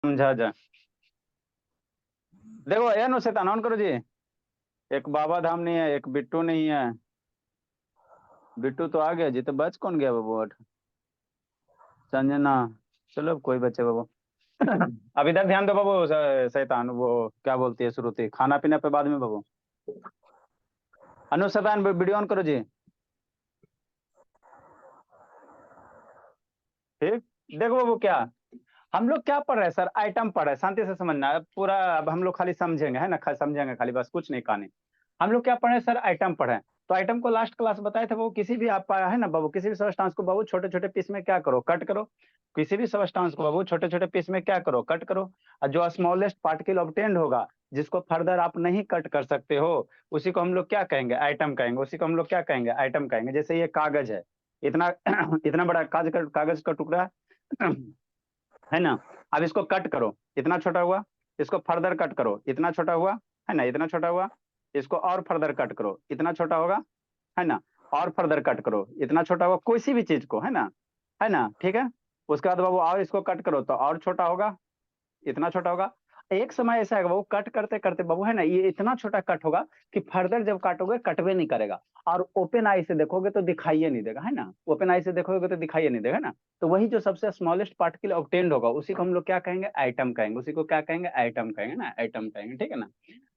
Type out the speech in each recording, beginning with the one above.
समझा जाए। देखो ये नो शैतान ऑन करो जी। एक बाबा धाम नहीं है, एक बिट्टू नहीं है। बिट्टू तो आ गया जी, तो बच कौन गया बाबू? संजना। चलो कोई बचे बाबू। अब इधर ध्यान दो बाबू। शैतान वो क्या बोलती है श्रुति, खाना पीना पे बाद में बाबू। अनु शैतान वीडियो ऑन करो जी। ठीक। देखो बाबू क्या हम लोग क्या पढ़ रहे हैं सर, आइटम पढ़ रहे हैं, शांति से समझना है पूरा। अब हम लोग खाली समझेंगे है ना, समझेंगे खाली, बस कुछ नहीं कहानी। हम लोग क्या पढ़े हैं सर, आइटम पढ़े हैं। तो आइटम को लास्ट क्लास बताए थे बाबू, किसी भी आप है ना बाबू, किसी भी सबस्टांस को बाबू छोटे छोटे पीस में क्या करो, कट करो। किसी भी सबस्टांस को बाबू छोटे छोटे पीस में क्या करो, कट करो। और जो स्मॉलेस्ट पार्टिकल ऑब्टेन्ड होगा, जिसको फर्दर आप नहीं कट कर सकते हो, उसी को हम लोग क्या कहेंगे, आइटम कहेंगे। उसी को हम लोग क्या कहेंगे, आइटम कहेंगे। जैसे ये कागज है, इतना इतना बड़ा कागज का टुकड़ा है ना। अब इसको कट करो, इतना छोटा हुआ। इसको फर्दर कट करो, इतना छोटा हुआ, है ना, इतना छोटा हुआ। इसको और फर्दर कट करो, इतना छोटा होगा, है ना। और फर्दर कट करो, इतना छोटा होगा, कोई सी भी चीज को, है ना। है ना, ठीक है। उसके बाद बाबू और इसको कट करो तो और छोटा होगा, इतना छोटा होगा। एक समय ऐसा है वो कट करते करते बाबू, है ना, ये इतना छोटा कट होगा कि फर्दर जब काटोगे कटवे नहीं करेगा। और ओपन आई से देखोगे तो दिखाइए नहीं देगा, है ना। ओपन आई से देखोगे तो दिखाइए नहीं देगा, है ना। तो वही जो सबसे स्मॉलेस्ट पार्टिकल ऑब्टेन्ड होगा, उसी को हम लोग क्या कहेंगे, आइटम कहेंगे। उसी को क्या कहेंगे, आइटम कहेंगे ना, आइटम कहेंगे, ठीक है ना।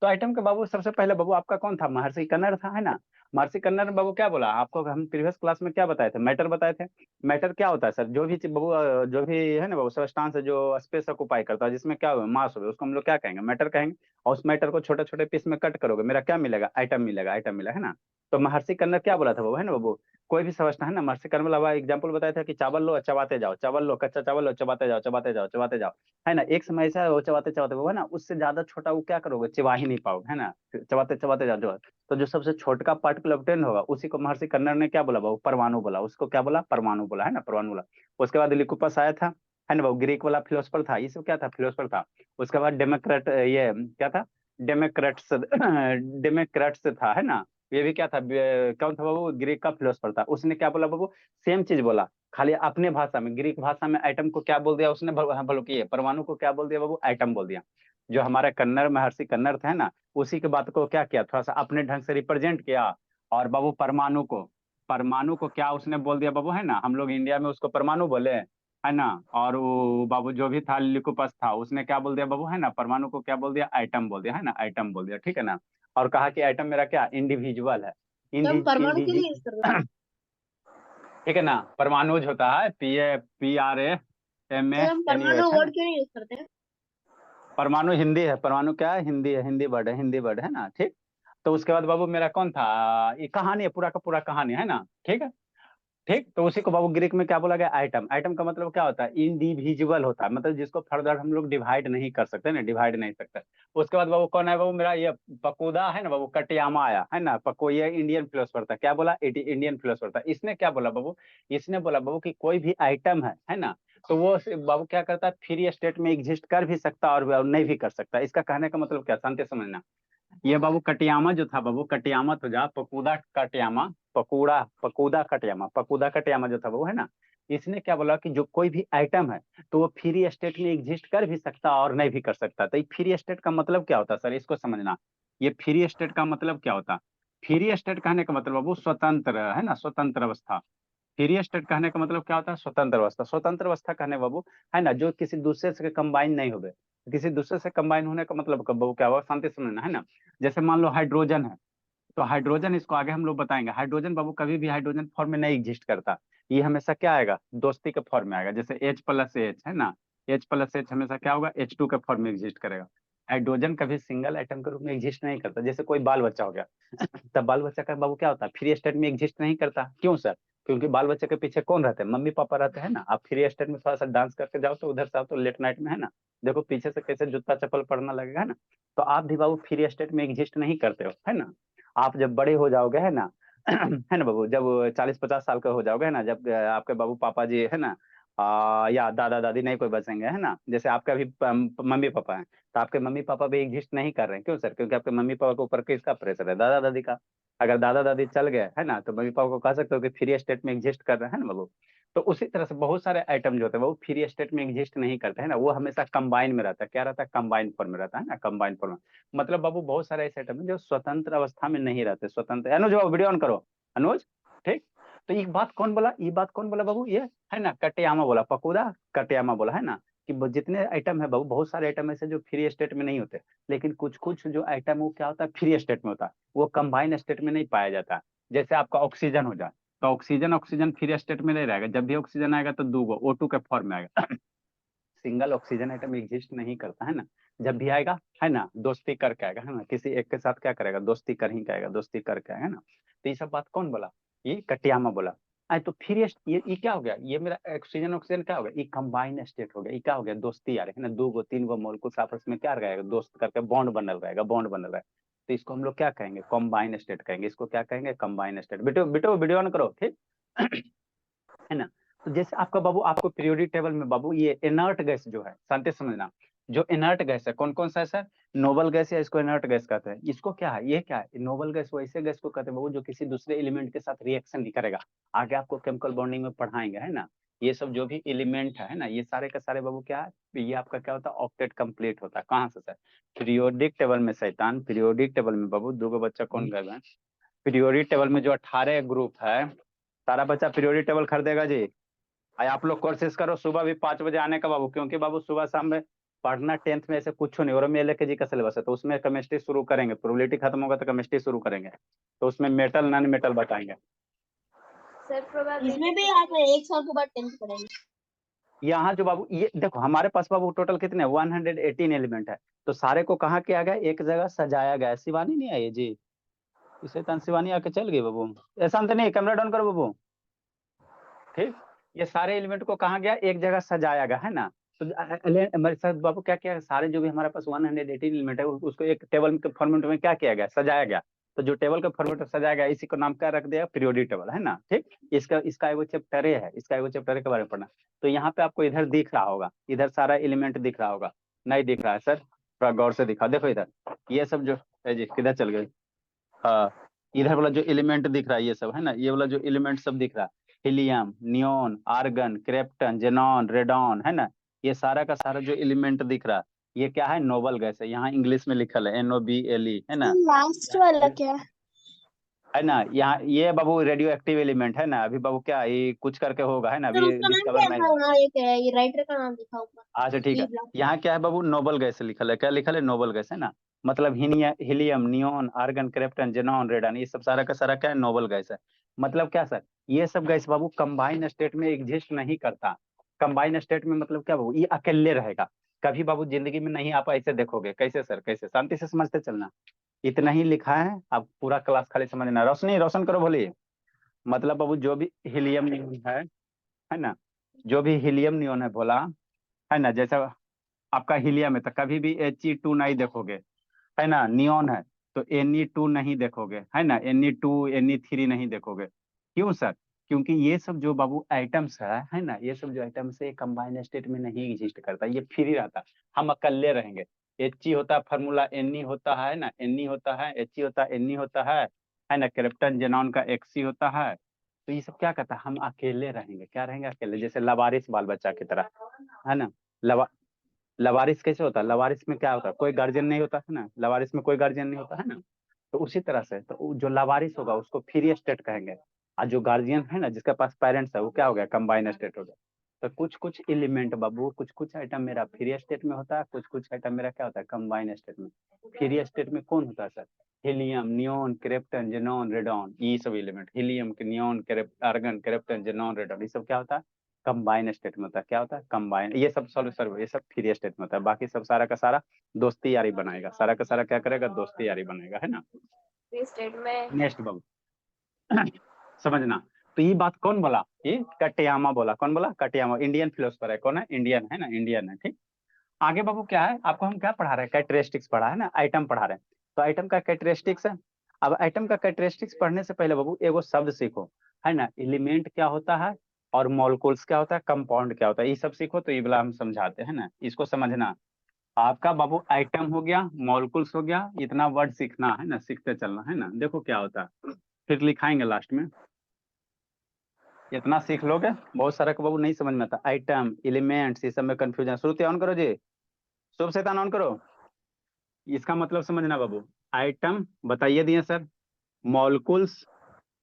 तो आइटम के बाबू सबसे पहले बाबू आपका कौन था, महर्षि कन्नड़ था, है ना। महर्षि कन्नड़ ने बाबू क्या बोला आपको, हम प्रीवियस क्लास में क्या बताए थे, मैटर बताए थे। मैटर क्या होता है सर, जो भी बाबू जो भी है ना बाबू सब्सटेंस है जो स्पेस ऑक्युपाई करता है, जिसमें क्या हो मास हो, उसको हम लोग क्या कहेंगे, मैटर कहेंगे। और उस मैटर को छोटे छोटे पीस में कट करोगे, मेरा क्या मिलेगा, आइटम मिलेगा, आइटम मिला, है ना। तो महर्षि कन्नड़ क्या बोला था बाबू, है ना बाबू। कोई भी समझता है ना, महर्षि कन्नड़ वाला एग्जाम्पल बताया था कि चावल लो चबाते जाओ, चावल लो, कच्चा चावल लो, चबाते जाओ, चबाते जाओ, चबाते जाओ। है ना, एक समय ऐसा है वो चबाते चबाते वो, है ना, उससे ज्यादा छोटा वो क्या करोगे, चबा ही नहीं पाओगे, है ना। चबाते चबाते जाओ जो। तो जो सबसे छोटा पार्टिकल ऑब्टेन होगा, उसी को महर्षि कन्नड़ ने क्या बोला बाबू, परमाणु बोला। उसको क्या बोला, परमाणु बोला, है ना, परमाणु बोला। उसके बाद लिकुपस आया था, है ना बाबू, ग्रीक वाला फिलोसफर था, ये सब क्या था, फिलोसफर था। उसके बाद डेमोक्रेट, ये क्या था, डेमोक्रेट्स डेमोक्रेट्स था, है ना। ये भी क्या था, कौन था बाबू, ग्रीक का फिलोसफर था। उसने क्या बोला बाबू, सेम चीज बोला, खाली अपने भाषा में, ग्रीक भाषा में आइटम को क्या बोल दिया उसने, बल्कि परमाणु को क्या बोल दिया बाबू, आइटम बोल दिया। जो हमारा कन्नड़ महर्षि कन्नड़ था, है ना, उसी के बात को क्या किया, थोड़ा सा अपने ढंग से रिप्रेजेंट किया। और बाबू परमाणु को क्या उसने बोल दिया बाबू, है ना, हम लोग इंडिया में उसको परमाणु बोले, है ना। और वो बाबू जो भी था लिकुपस था, उसने क्या बोल दिया बाबू, है ना, परमाणु को क्या बोल दिया, आइटम बोल दिया, है ना, आइटम बोल दिया, ठीक है ना। और कहा कि आइटम मेरा क्या, इंडिविजुअल है। तो हम परमाणु के इंडिजी लिए यूज कर रहे हैं। ठीक है ना। परमाणुज होता है, PRAMA तो हम परमाणु NUH, है वर्ड ना। क्यों नहीं यूज करते हैं? परमाणु हिंदी है, परमाणु क्या है, हिंदी है, हिंदी वर्ड है, हिंदी वर्ड है ना, ठीक। तो उसके बाद बाबू मेरा कौन था, ये कहानी है, पूरा का पूरा कहानी है ना, ठीक है। ठीक, तो उसी को बाबू ग्रीक में क्या बोला गया, आइटम। आइटम का मतलब क्या होता है, इंडिविजुअल होता है, मतलब जिसको फर्दर हम लोग डिवाइड नहीं कर सकते ना, डिवाइड नहीं सकते। उसके बाद बाबू कौन है बाबू, मेरा ये पकोदा है ना बाबू, कटियामा आया, है ना। ये इंडियन फिलोसफर था, क्या बोला, इंडियन फिलोसफर था। इसने क्या बोला बाबू, इसने बोला बाबू कि कोई भी आइटम है ना, तो वो बाबू क्या करता है, फ्री स्टेट में एग्जिस्ट कर भी सकता और नहीं भी कर सकता। इसका कहने का मतलब क्या, शांति से समझना। ये बाबू कटियामा जो था बाबू, कटियामा तो जा पकूदा कटियामा, पकूदा कटियामा जो था वो, है ना। इसने क्या बोला कि जो कोई भी आइटम है, तो वो फ्री स्टेट में एग्जिस्ट कर भी सकता और नहीं भी कर सकता। तो ये फ्री स्टेट का मतलब क्या होता है सर, इसको समझना। ये फ्री स्टेट का मतलब क्या होता, फ्री स्टेट कहने का मतलब बाबू स्वतंत्र, है ना, स्वतंत्र अवस्था। फ्री स्टेट कहने का मतलब क्या होता है, स्वतंत्र अवस्था। स्वतंत्र अवस्था कहने बाबू, है ना, जो किसी दूसरे से कंबाइन नहीं हो गए। किसी दूसरे से कंबाइन होने का मतलब बाबू क्या हुआ, शांति से समझना, है ना। जैसे मान लो हाइड्रोजन है, तो हाइड्रोजन, इसको आगे हम लोग बताएंगे, हाइड्रोजन बाबू कभी भी हाइड्रोजन फॉर्म में नहीं एग्जिस्ट करता। ये हमेशा क्या आएगा, दोस्ती के फॉर्म में आएगा। जैसे H+H है ना, H+H हमेशा क्या होगा, H2 के फॉर्म में एग्जिस्ट करेगा। हाइड्रोजन कभी सिंगल एटम के रूप में एग्जिस्ट नहीं करता। जैसे कोई बाल बच्चा हो गया, तब बाल बच्चा का बाबू क्या होता है, फ्री स्टेट में एग्जिस्ट नहीं करता। क्यों सर, क्योंकि बाल बच्चे के पीछे कौन रहते हैं, मम्मी पापा रहते हैं ना। आप फ्री स्टेट में थोड़ा सा डांस करके जाओ तो उधर से आओ तो लेट नाइट में, है ना, देखो पीछे से कैसे जूता चप्पल पड़ना लगेगा, है ना। तो आप भी बाबू फ्री स्टेट में एग्जिस्ट नहीं करते हो, है ना। आप जब बड़े हो जाओगे, है ना, है ना बाबू, जब 40-50 साल का हो जाओगे, है ना, जब आपके बाबू पापा जी, है ना, या दादा दादी नहीं कोई बचेंगे, है ना। जैसे आपका भी मम्मी पापा हैं, तो आपके मम्मी पापा भी एग्जिस्ट नहीं कर रहे हैं। क्यों सर, क्योंकि आपके मम्मी पापा के ऊपर किसका प्रेशर है, दादा दादी का। अगर दादा दादी चल गए, है ना, तो मम्मी पापा को कह सकते हो कि फ्री स्टेट में एग्जिस्ट कर रहे हैं ना बाबू। तो उसी तरह से बहुत सारे आइटम जो होते हैं वो फ्री स्टेट में एग्जिस्ट नहीं करते हैं ना, वो हमेशा कंबाइन में रहता है। क्या रहता है? कंबाइन फॉर्म में रहता है ना, कंबाइन फॉर्म में। मतलब बाबू बहुत सारे ऐसे आइटम है जो स्वतंत्र अवस्था में नहीं रहते। स्वतंत्र, अनुज बाबू वीडियो ऑन करो, अनुज। ठीक। तो ये बात कौन बोला? ये बात कौन बोला बाबू? ये है ना कटियामा बोला, पकुदा कटियामा बोला, है ना कि जितने आइटम है बाबू, बहुत सारे आइटम ऐसे जो फ्री स्टेट में नहीं होते, लेकिन कुछ कुछ जो आइटम वो क्या होता है फ्री स्टेट में होता है, वो कंबाइन स्टेट में नहीं पाया जाता। जैसे आपका ऑक्सीजन हो जाए, तो ऑक्सीजन ऑक्सीजन फ्री स्टेट में नहीं रहेगा। जब भी ऑक्सीजन आएगा तो दो O2 के फॉर्म में आएगा। सिंगल ऑक्सीजन आइटम एग्जिस्ट नहीं करता है ना। जब भी आएगा है ना दोस्ती करके आएगा, है ना, किसी एक के साथ क्या करेगा? दोस्ती कर ही के आएगा, दोस्ती करके आएगा, है ना। तो ये सब बात कौन बोला? ये कटियामा बोला। तो फिर ये क्या हो गया? ये मेरा ऑक्सीजन ऑक्सीजन क्या हो गया? ये कंबाइन स्टेट हो गया। ये क्या हो गया? दोस्ती आ रही है ना, दो गो तीन गो मॉलिक्यूल्स आपस में क्या रहेगा? दोस्त करके बॉन्ड बनल रहेगा, बॉन्ड बनल रहेगा। तो इसको हम लोग क्या कहेंगे? कॉम्बाइन स्टेट कहेंगे। इसको क्या कहेंगे? Combine state. बेटो बेटो वीडियो ऑन करो, ठीक। है ना। तो जैसे आपका बाबू, आपको पीरियोडिक टेबल में बाबू ये इनर्ट गैस जो है, शांति से समझना, जो इनर्ट गैस है कौन कौन सा है सर? नोबल गैस, या इसको इनर्ट गैस कहते हैं। इसको क्या है? ये क्या है? नोबल गैस वैसे गैस को कहते हैं बाबू जो किसी दूसरे एलिमेंट के साथ रिएक्शन नहीं करेगा। आगे आपको केमिकल बॉन्डिंग में पढ़ाएंगे, है ना। ये सब जो भी एलिमेंट है ना, ये सारे का सारे बाबू क्या है? ये आपका क्या होता है? ऑक्टेट कंप्लीट होता है। कहाँ से सर? पीरियोडिक टेबल में शैतान, पीरियोडिक टेबल में बाबू दो गो बच्चा कौन गए हैं? पीरियोडिक टेबल में जो 18 ग्रुप है, सारा बच्चा पीरियोडिक टेबल खरीदेगा जी। आप लोग कोशिश करो सुबह भी 5 बजे आने का बाबू, क्योंकि बाबू सुबह शाम में पढ़ना 10th में ऐसे कुछ नहीं। और मेले के जी का सिलेबस है, तो उसमें केमिस्ट्री शुरू करेंगे। प्रोबेबिलिटी खत्म होगा तो केमिस्ट्री शुरू करेंगे, तो उसमें मेटल नॉन मेटल बताएंगे। इसमें भी आप 1 साल के बाद 10th पढ़ेंगे। यहाँ जो बाबू ये देखो, हमारे पास बाबू टोटल कितने 118 एलिमेंट है। तो सारे को कहाँ किया गया? एक जगह सजाया गया। शिवानी नहीं आई है जी, इसे तन शिवानी आके चल गई बाबू। ऐसा तो नहीं, कैमरा डाउन करो बाबू, ठीक। ये सारे एलिमेंट को कहा गया? एक जगह सजाया गया, है ना। तो हमारे साथ बाबू क्या किया? सारे जो भी हमारे पास 118 एलिमेंट है उसको एक टेबल के फॉर्मेट में क्या किया गया? सजाया गया। तो जो टेबल का फॉर्मेट सजाया गया, इसी को नाम क्या रख दिया? पीरियोडिक टेबल, है ना, ठीक। इसका इसका एगो चैप्टर है, इसका एगो चैप्टर के बारे में पढ़ना। तो यहाँ पे आपको इधर दिख रहा होगा, इधर सारा एलिमेंट दिख रहा होगा। नहीं दिख रहा है सर? थोड़ा गौर से दिखा, देखो इधर ये सब जो है जी, किधर चल गए? हाँ, इधर वाला जो एलिमेंट दिख रहा है ये सब, है ना, ये वाला जो एलिमेंट सब दिख रहा है, helium, neon, argon, krypton, xenon, radon, है ना, ये सारा का सारा जो एलिमेंट दिख रहा है, ये क्या है? नोबल गैस है। यहाँ इंग्लिश में लिखल है NOBLE, है ना। लास्ट वाला क्या है ना, यहाँ ये बाबू रेडियो एक्टिव एलिमेंट है ना। अभी बाबू क्या ये कुछ करके होगा, है ना, सर? अभी उसका नाम डिस्कवर क्या नहीं। था? वहाँ एक है, ये राइटर का नाम लिखा ऊपर। अच्छा ठीक है। यहाँ क्या है बाबू? नोबल गैस लिखल है। क्या लिखल है? नोबल गैस, है ना। मतलब helium, neon, argon, krypton, xenon, radon, ये सब सारा का सारा क्या है? नोबल गैस है। मतलब क्या सर? ये सब गैस बाबू कंबाइन स्टेट में एग्जिस्ट नहीं करता। कंबाइन स्टेट में मतलब क्या बाबू? ये अकेले रहेगा। कभी बाबू जिंदगी में नहीं आप ऐसे देखोगे। कैसे सर? कैसे? शांति से समझते चलना। इतना ही लिखा है, आप पूरा क्लास खाली समझना। रोशनी रोशन करो, बोलिए। मतलब बाबू जो भी हीलियम नियोन है ना, जो भी हीलियम नियोन है बोला, है ना, जैसा आपका हीलियम है तो कभी भी He2 नहीं देखोगे, है ना। नियोन है तो Ne2 नहीं देखोगे, है ना। Ne2 Ne3 नहीं देखोगे। क्यों सर? क्योंकि ये सब जो बाबू आइटम्स है ना, ये सब जो आइटम्स है कंबाइन स्टेट में नहीं एग्जिस्ट करता, ये फ्री रहता। हम अकेले रहेंगे। He होता है फॉर्मूला, Ne होता है ना, Ne होता है, He होता है, Ne होता है ना, क्रिप्टन जेनॉन का Xe होता है। तो ये सब क्या कहता है? हम अकेले रहेंगे। क्या रहेंगे? अकेले, जैसे लवारिस बाल बच्चा की तरह, है ना। लवारिस कैसे होता है? लवारिस में क्या होता है? कोई गार्जियन नहीं होता, है ना। लवारिस में कोई गार्जियन नहीं होता, है ना। तो उसी तरह से तो जो लवारिस होगा उसको फ्री स्टेट कहेंगे। और जो गार्जियन है ना, जिसके पास पेरेंट्स है, वो क्या हो गया? कंबाइन स्टेट हो गया। तो कुछ कुछ एलिमेंट बाबू, कुछ कुछ आइटम मेरा फ्री स्टेट में होता है, कुछ कुछ आइटम मेरा क्या होता है? कंबाइन स्टेट में। फ्री स्टेट में कौन होता है sir? Helium, neon, krypton, xenon, radon, ये सब element. Helium, neon, argon, krypton, xenon, radon, ये सब क्या होता है? कंबाइन स्टेट में होता है। क्या होता है? कंबाइन। ये सब सॉरी सॉरी, ये सब फ्री स्टेट में होता है। बाकी सब सारा का सारा दोस्ती यारी बनाएगा। सारा का सारा क्या करेगा? दोस्ती यारी बनाएगा, है ना। फ्री स्टेट में? नेक्स्ट बाबू, समझना। तो ये बात कौन बोला? ये कटियामा बोला। कौन बोला? कटियामा। इंडियन फिलोसफर है। कौन है? इंडियन, है ना, इंडियन है, ठीक। आगे बाबू क्या है? आपको हम क्या पढ़ा रहे हैं? कैरेक्टरिस्टिक्स पढ़ा है ना, आइटम पढ़ा रहे हैं। तो आइटम का कैरेक्टरिस्टिक्स है। अब आइटम का कैरेक्टरिस्टिक्स पढ़ने से पहले बाबू एगो शब्द सीखो, है ना। एलिमेंट क्या होता है और मॉलिक्यूल्स क्या होता है, कंपाउंड क्या होता है, ये सब सीखो। तो ये वाला हम समझाते हैं ना, इसको समझना। आपका बाबू आइटम हो गया, मॉलिक्यूल्स हो गया, इतना वर्ड सीखना है ना, सीखते चलना, है ना। देखो क्या होता है, फिर लिखाएंगे लास्ट में। इतना सीख लोगे, बहुत सारा को बाबू नहीं समझ में आता। आइटम, एलिमेंट्स, ये सब में कंफ्यूजन। श्रुति ऑन करो जी, शुभ शैतान ऑन करो। इसका मतलब समझना बाबू। आइटम बताइए दिए सर, मॉलिक्यूल्स,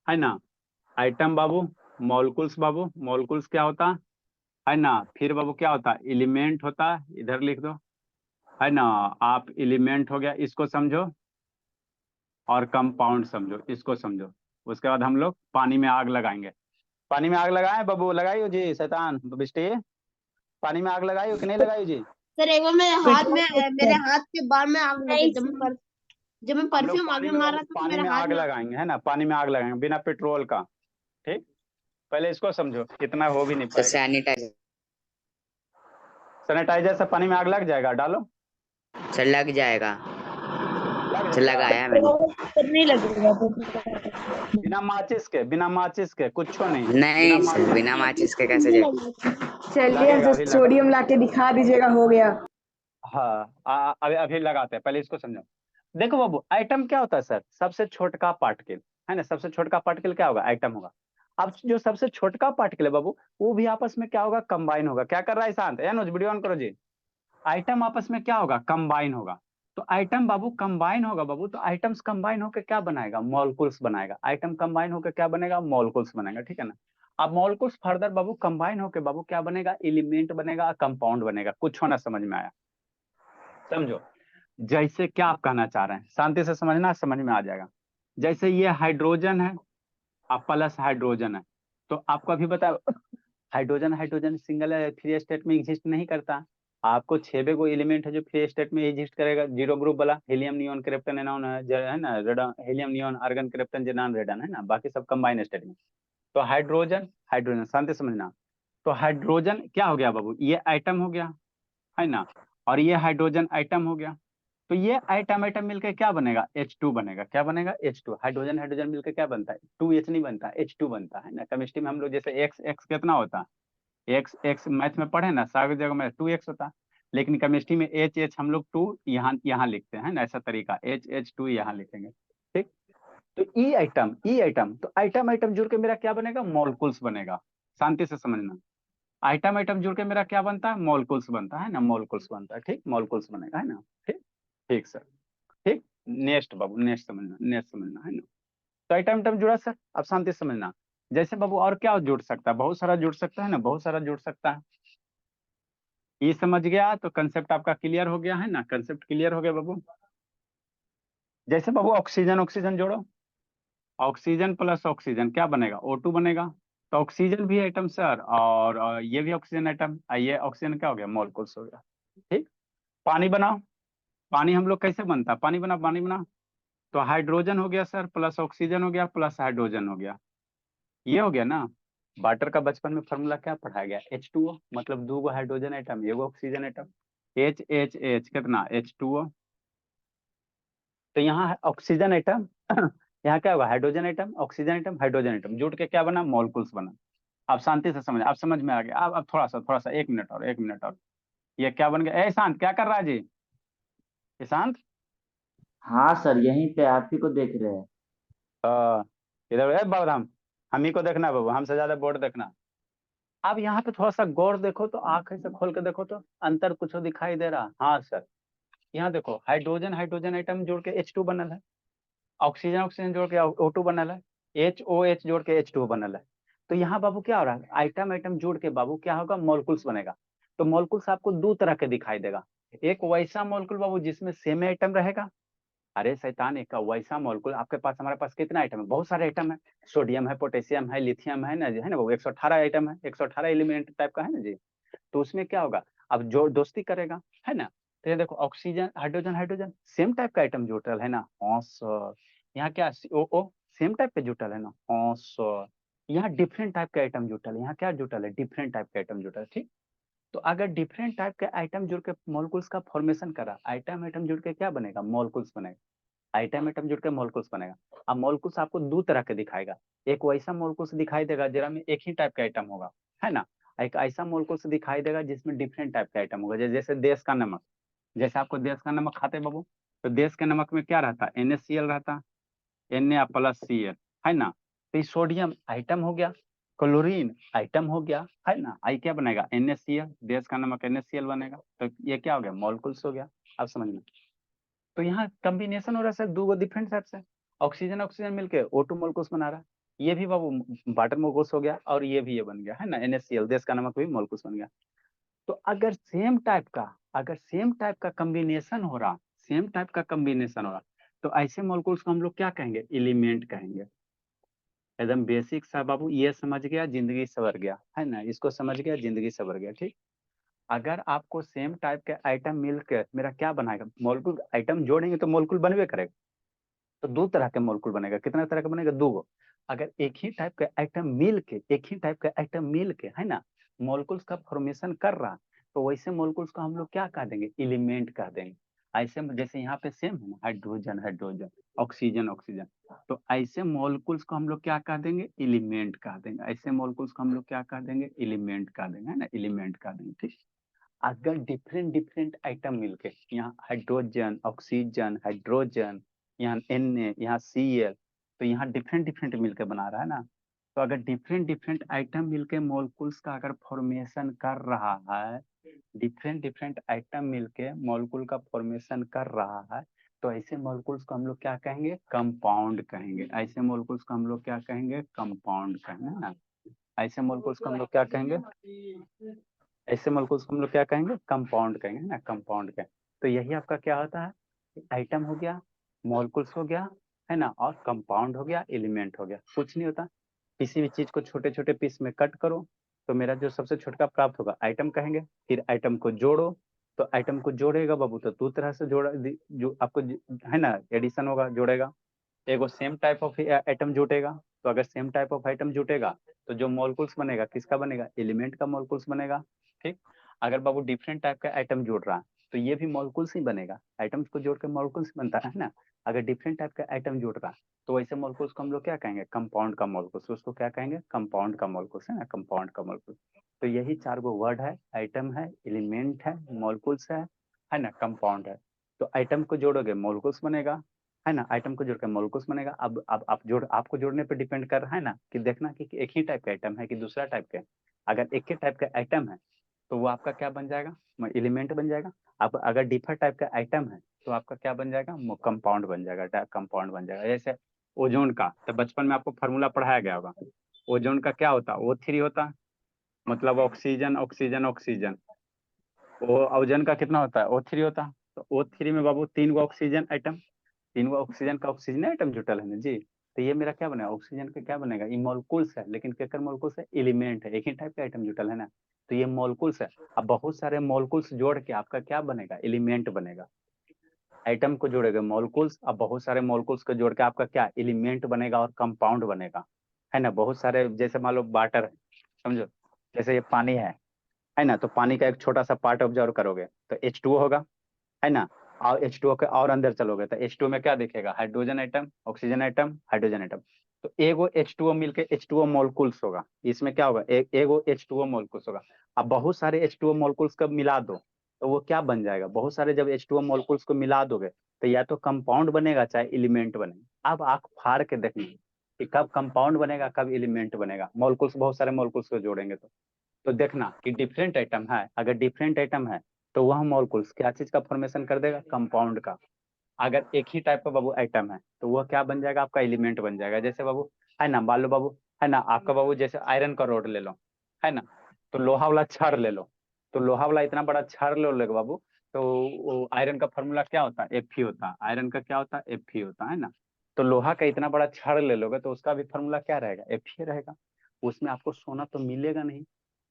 है ना। आइटम बाबू, मॉलिक्यूल्स बाबू, मॉलिक्यूल्स क्या होता है ना। फिर बाबू क्या होता है, एलिमेंट होता है, इधर लिख दो, है ना। आप एलिमेंट हो गया, इसको समझो, और कंपाउंड समझो, इसको समझो। उसके बाद हम लोग पानी में आग लगाएंगे। पानी में आग लगाए बाबू, लगाइयो जी शैतान बिष्टी, पानी में आग लगाइयो कि नहीं लगाइयो जी। सर एक बार मेरे हाथ के बाल में आग लगी, जब मैं हम लोग परफ्यूम आग पानी में में मारा बाबू, था तो पानी मेरे में हाथ आग में। लगाएंगे, है ना, पानी में आग लगाएंगे बिना पेट्रोल का। ठीक, पहले इसको समझो, इतना हो भी नहीं तो पाएगा। सैनिटाइजर सैनिटाइजर से पानी में आग लग जाएगा, डालो, से लग जाएगा, लग से जाएगा। लगाया मैंने। नहीं लगेगा तो। बिना माचिस के, बिना माचिस के कुछ नहीं, बिना नहीं सर, माचिस बिना माचिस के कैसे नहीं जाए। लगेगा। चलिए लगेगा, अभी लगा। सोडियम ला के दिखा दीजिएगा, हो गया। हाँ, अभी अभी लगाते हैं, पहले इसको समझो। देखो बाबू, आइटम क्या होता है सर, सबसे छोटका पार्टिकल, है ना। सबसे छोटका पार्टिकल क्या होगा, आइटम होगा। अब जो सबसे छोटका पार्टिकल है बाबू, वो भी आपस में क्या होगा, कंबाइन होगा। क्या कर रहा है शांत, अनुज वीडियो ऑन करो जी। आइटम आपस में क्या होगा, कंबाइन होगा। तो आइटम बाबू कंबाइन होगा बाबू, तो आइटम्स कंबाइन होकर क्या बनाएगा, मॉलिक्यूल्स बनाएगा। आइटम कंबाइन होकर क्या बनेगा, मॉलिक्यूल्स बनेगा, ठीक है ना। अब मॉलिक्यूल्स फर्दर बाबू कंबाइन होकर बाबू क्या बनेगा, एलिमेंट बनेगा, कंपाउंड बनेगा। कुछ होना समझ में आया, समझो। जैसे क्या आप कहना चाह रहे हैं, शांति से समझना, समझ में आ जाएगा। जैसे ये हाइड्रोजन है, अब प्लस हाइड्रोजन है, तो आपको अभी बताओ, hydrogen hydrogen single free state में एग्जिस्ट नहीं करता। आपको 6 गो एलिमेंट है जो फ्री स्टेट में एग्जिस्ट करेगा, जीरो ग्रुप वाला, हीलियम नियोन क्रिप्टन एनॉन है ना, radon, helium neon argon krypton xenon radon, है ना। बाकी सब कंबाइन स्टेट में। तो हाइड्रोजन हाइड्रोजन, शांति से समझना। तो हाइड्रोजन क्या हो गया बाबू, ये आइटम हो गया, है ना। और ये हाइड्रोजन आइटम हो गया। तो ये आइटम आइटम मिलकर क्या बनेगा, H2 बनेगा। क्या बनेगा, H2। हाइड्रोजन हाइड्रोजन मिलकर क्या बनता है, 2H नहीं बनता, H2 बनता है ना। केमिस्ट्री में हम लोग जैसे एक्स एक्स कितना होता है, एक्स एक्स मैथ में पढ़े ना, सारी जगह में 2x होता है। लेकिन केमिस्ट्री में एच एच हम लोग 2 यहाँ यहाँ लिखते हैं ना, ऐसा तरीका, H2 यहाँ लिखेंगे। ठीक, तो ई आइटम तो आइटम आइटम जुड़ के मेरा क्या बनेगा, मॉलिक्यूल्स बनेगा। शांति से समझना, आइटम आइटम जुड़ के मेरा क्या बनता है, मॉलिक्यूल्स बनता है ना, मॉलिक्यूल्स बनता है। ठीक, मॉलिक्यूल्स बनेगा, है ना। ठीक, ठीक सर, ठीक। नेक्स्ट बाबू, नेक्स्ट समझना, नेक्स्ट समझना, है ना। तो आइटम आइटम जुड़ा सर, अब शांति से समझना। जैसे बाबू और क्या जुड़ सकता है, बहुत सारा जुड़ सकता है ना, बहुत सारा जुड़ सकता है। ये समझ गया तो कंसेप्ट आपका क्लियर हो गया, है ना। कंसेप्ट क्लियर हो गया बाबू। जैसे बाबू ऑक्सीजन ऑक्सीजन जोड़ो, ऑक्सीजन प्लस ऑक्सीजन क्या बनेगा, O2 बनेगा। तो ऑक्सीजन भी आइटम सर, और ये भी ऑक्सीजन आइटम, ये ऑक्सीजन क्या हो गया, मॉलिक्यूल्स हो गया। ठीक, पानी बनाओ, पानी हम लोग कैसे बनता है, पानी बना, पानी बना। तो हाइड्रोजन हो गया सर, प्लस ऑक्सीजन हो गया, प्लस हाइड्रोजन हो गया, ये हो गया ना। वाटर का बचपन में फॉर्मूला क्या पढ़ाया गया, H2O, मतलब 2 हाइड्रोजन आइटम, एगो oxygen atom, H H H कितना, H2O। तो यहाँ है ऑक्सीजन आइटम यहाँ क्या होगा, hydrogen atom, oxygen atom, hydrogen atom जुड़ के क्या बना, मॉलिक्यूल्स बना। आप शांति से समझ, आप समझ में आ गया। अब थोड़ा सा 1 मिनट और, 1 मिनट और। ये क्या बन गया, ए शांत, क्या कर रहा है जी, ये शांत। हाँ सर, यहीं पे आप ही को देख रहे हैं। इधर है बलराम, हम ही को देखना है बाबू, हमसे ज्यादा बोर्ड देखना। अब यहाँ पे थोड़ा सा गौर देखो तो, आंख ऐसे खोल के देखो तो अंतर कुछ दिखाई दे रहा, हाँ सर। यहाँ देखो, हाइड्रोजन हाइड्रोजन आइटम जोड़ के H2 बनल है, ऑक्सीजन ऑक्सीजन जोड़ के O2 बनल है, HOH जोड़ के H2 बनल है। तो यहाँ बाबू क्या हो रहा है, आइटम आइटम जोड़ के बाबू क्या होगा, मॉलिक्यूल्स बनेगा। तो मॉलिक्यूल्स आपको 2 तरह के दिखाई देगा। एक वैसा मॉलिक्यूल बाबू जिसमें सेम आइटम रहेगा, अरे शैतान, एक वैसा मॉलिक्यूल आपके पास, हमारे पास कितना आइटम है, बहुत सारे आइटम है। सोडियम है, पोटेशियम है, लिथियम है ना जी, है ना वो 118 आइटम है, 118 एलिमेंट टाइप का है ना जी। तो उसमें क्या होगा, अब जो दोस्ती करेगा, है ना। तो ये देखो, oxygen hydrogen hydrogen same type का आइटम जुटल है ना, हाँ सर। यहाँ क्या, COO सेम टाइप पे जुटल है ना, हाँ सर। यहाँ डिफरेंट टाइप के आइटम जुटल है, यहाँ क्या जुटल है, डिफरेंट टाइप के आइटम जुटल है। ठीक, तो अगर डिफरेंट टाइप के आइटम जुड़ के मॉलिक्यूल्स का फॉर्मेशन करा, आइटम आइटम जुड़ के क्या बनेगा, मॉलिक्यूल्स बनेगा। आइटम आइटम जुड़ के मॉलिक्यूल्स बनेगा। अब मॉलिक्यूल्स आपको 2 तरह के दिखाएगा। एक वैसा मॉलिक्यूल्स दिखाई देगा जरा में एक ही टाइप का आइटम होगा, है ना। एक ऐसा मॉलिक्यूल्स दिखाई देगा जिसमें डिफरेंट टाइप का आइटम होगा, जैसे देश का नमक। जैसे आपको देश का नमक खाते बाबू, तो देश के नमक में क्या रहता है, NaCl रहता, Na प्लस Cl, है ना। तो ये सोडियम आइटम हो गया, क्लोरीन आइटम हो गया है ना, आई क्या बनेगा NaCl, देश का नमक NaCl बनेगा, तो ये क्या हो गया मॉलिक्यूल्स हो गया। आप समझ में, तो यहाँ कॉम्बिनेशन हो रहा है सर, दो डिफरेंट टाइप से ऑक्सीजन ऑक्सीजन मिलके O2 मॉलिक्यूल्स बना रहा है। ये भी बाबू वाटर मॉलिक्यूल्स हो गया और ये भी ये बन गया है ना NaCl, देश का नमक भी मॉलिक्यूल्स बन गया। तो अगर सेम टाइप का कॉम्बिनेशन हो रहा, सेम टाइप का कॉम्बिनेशन हो रहा, तो ऐसे मॉलिक्यूल्स को हम लोग क्या कहेंगे एलिमेंट कहेंगे। एकदम बेसिक सा बाबू, ये समझ गया जिंदगी सवर गया है ना, इसको समझ गया जिंदगी सवर गया। ठीक, अगर आपको सेम टाइप के आइटम मिलकर मेरा क्या बनाएगा मॉलिक्यूल, आइटम जोड़ेंगे तो मॉलिक्यूल बनवे करेगा, तो दो तरह के मॉलिक्यूल बनेगा। कितना तरह का बनेगा, दो गो। अगर एक ही टाइप के आइटम मिल के है ना मॉलिक्यूल्स का फॉर्मेशन कर रहा, तो वैसे मॉलिक्यूल्स को हम लोग क्या कह देंगे एलिमेंट कह देंगे। ऐसे जैसे यहाँ पे सेम है ना हाइड्रोजन हाइड्रोजन, ऑक्सीजन ऑक्सीजन, तो ऐसे मॉलिक्यूल्स को हम लोग क्या कह देंगे एलिमेंट कह देंगे। ऐसे मॉलिक्यूल्स को हम लोग क्या कह देंगे एलिमेंट कह देंगे, है ना एलिमेंट कह देंगे। ठीक, अगर डिफरेंट आइटम मिलके यहाँ हाइड्रोजन ऑक्सीजन हाइड्रोजन, यहाँ Na यहाँ Cl, तो यहाँ डिफरेंट मिलके बना रहा है ना, तो अगर डिफरेंट आइटम मिलके मॉलिक्यूल्स का अगर फॉर्मेशन कर रहा है, डिफरेंट आइटम मिलके मॉलिक्यूल का फॉर्मेशन कर रहा है, तो ऐसे मॉलिक्यूल्स को हम लोग क्या कहेंगे कंपाउंड कहेंगे। ऐसे मॉलिक्यूल्स को हम लोग क्या कहेंगे कंपाउंड कहेंगे ना, ऐसे मॉलिक्यूल्स को हम लोग क्या कहेंगे, ऐसे मॉलिक्यूल्स को हम लोग क्या कहेंगे कंपाउंड कहेंगे ना, कंपाउंड कहेंगे। तो यही आपका क्या होता है, आइटम हो गया मॉलिक्यूल्स हो गया है ना, और कंपाउंड हो गया एलिमेंट हो गया। कुछ नहीं होता, किसी भी चीज को छोटे छोटे पीस में कट करो तो मेरा जो सबसे छोटा प्राप्त होगा आइटम कहेंगे। फिर आइटम को जोड़ो, तो आइटम को जोड़ेगा बाबू तो दो तरह से जोड़ा, जो आपको है ना एडिशन होगा जोड़ेगा। एगो सेम टाइप ऑफ आइटम जुटेगा, तो अगर सेम टाइप ऑफ आइटम जुटेगा तो जो मॉलिक्यूल्स बनेगा किसका बनेगा एलिमेंट का मॉलिक्यूल्स बनेगा। ठीक, अगर बाबू डिफरेंट टाइप का आइटम जुड़ रहा है तो ये भी मॉलिक्यूल्स ही बनेगा, आइटम्स को जोड़ के मॉलिक्यूल्स बनता है ना। अगर डिफरेंट टाइप का आइटम जुड़ रहा है तो वैसे मॉलिक्यूल्स को हम लोग क्या कहेंगे कंपाउंड का मॉलिक्यूल्स, उसको क्या कहेंगे कंपाउंड का मॉलिक्यूल्स है ना, कंपाउंड का मॉलिक्यूल्स। तो यही चार गो वर्ड है, आइटम है एलिमेंट है मॉलिक्यूल्स है ना कंपाउंड है। तो आइटम को जोड़ोगे मॉलिक्यूल्स बनेगा है ना, आइटम को जोड़ के मॉलिक्यूल्स बनेगा। अब आप जोड़ आपको जोड़ने पे डिपेंड कर रहा है ना कि देखना कि एक ही टाइप का आइटम है कि दूसरा टाइप का। अगर एक ही टाइप का आइटम है तो वो आपका क्या बन जाएगा एलिमेंट बन जाएगा। अब अगर डिफरेंट टाइप का आइटम है तो आपका क्या बन जाएगा कंपाउंड बन जाएगा, कंपाउंड बन जाएगा। जैसे ओजोन का, तो बचपन में आपको फार्मूला पढ़ाया गया होगा, ओजोन का क्या होता O3 होता, मतलब ऑक्सीजन ऑक्सीजन ऑक्सीजन। ओजोन का कितना होता है O3 होता, तो O3 में बाबू तीन गो ऑक्सीजन आइटम, तीन गो ऑक्सीजन का ऑक्सीजन आइटम जुटल है ना जी। तो ये मेरा क्या बनेगा ऑक्सीजन का क्या बनेगा, ये मॉलिक्यूल्स है, लेकिन केकर मॉलिक्यूल्स है एलिमेंट है, एक ही टाइप का आइटम जुटल है ना, तो ये मॉलिक्यूल्स है। अब बहुत सारे मॉलिक्यूल्स जोड़ के आपका क्या बनेगा एलिमेंट बनेगा। आइटम को जोड़ेगा मॉलिक्यूल्स, अब बहुत सारे मॉलिक्यूल्स को जोड़ के आपका क्या एलिमेंट बनेगा और कंपाउंड बनेगा है ना। बहुत सारे जैसे मान लो वाटर है, समझो जैसे ये पानी है ना, तो पानी का एक छोटा सा पार्ट ऑब्जर्व करोगे तो H2O होगा है ना, और H2O के और अंदर चलोगे तो H2O में क्या दिखेगा hydrogen atom oxygen atom hydrogen atom. तो एगो H2O मिलके H2O मॉलिक्यूल्स होगा, इसमें क्या होगा एगो H2O मॉलिक्यूल्स होगा। अब बहुत सारे H2O मॉलिक्यूल्स को मिला दो तो वो क्या बन जाएगा, बहुत सारे जब H2O मॉलिक्यूल्स को मिला दोगे तो या तो कंपाउंड बनेगा चाहे एलिमेंट बनेगा। अब आंख फाड़ के देखना कि कब कंपाउंड बनेगा कब एलिमेंट बनेगा, मॉलिक्यूल्स बहुत सारे मॉलिक्यूल्स को जोड़ेंगे तो देखना कि डिफरेंट आइटम है, अगर डिफरेंट आइटम है तो वह मॉलिक्यूल्स क्या चीज का फॉर्मेशन कर देगा कंपाउंड का। अगर एक ही टाइप का बाबू आइटम है तो वह क्या बन जाएगा आपका एलिमेंट बन जाएगा। जैसे बाबू है ना, मान लो बाबू है ना आपका बाबू जैसे आयरन का रोड ले लो है ना, तो लोहा वाला छड़ ले लो, तो लोहा वाला इतना बड़ा छड़ ले लो बाबू, तो आयरन का फॉर्मूला क्या होता है Fe होता है, आयरन का क्या होता है Fe होता है ना। तो लोहा का इतना बड़ा छड़ ले लोगे तो उसका भी फॉर्मूला क्या रहेगा Fe रहेगा। उसमें आपको सोना तो मिलेगा नहीं,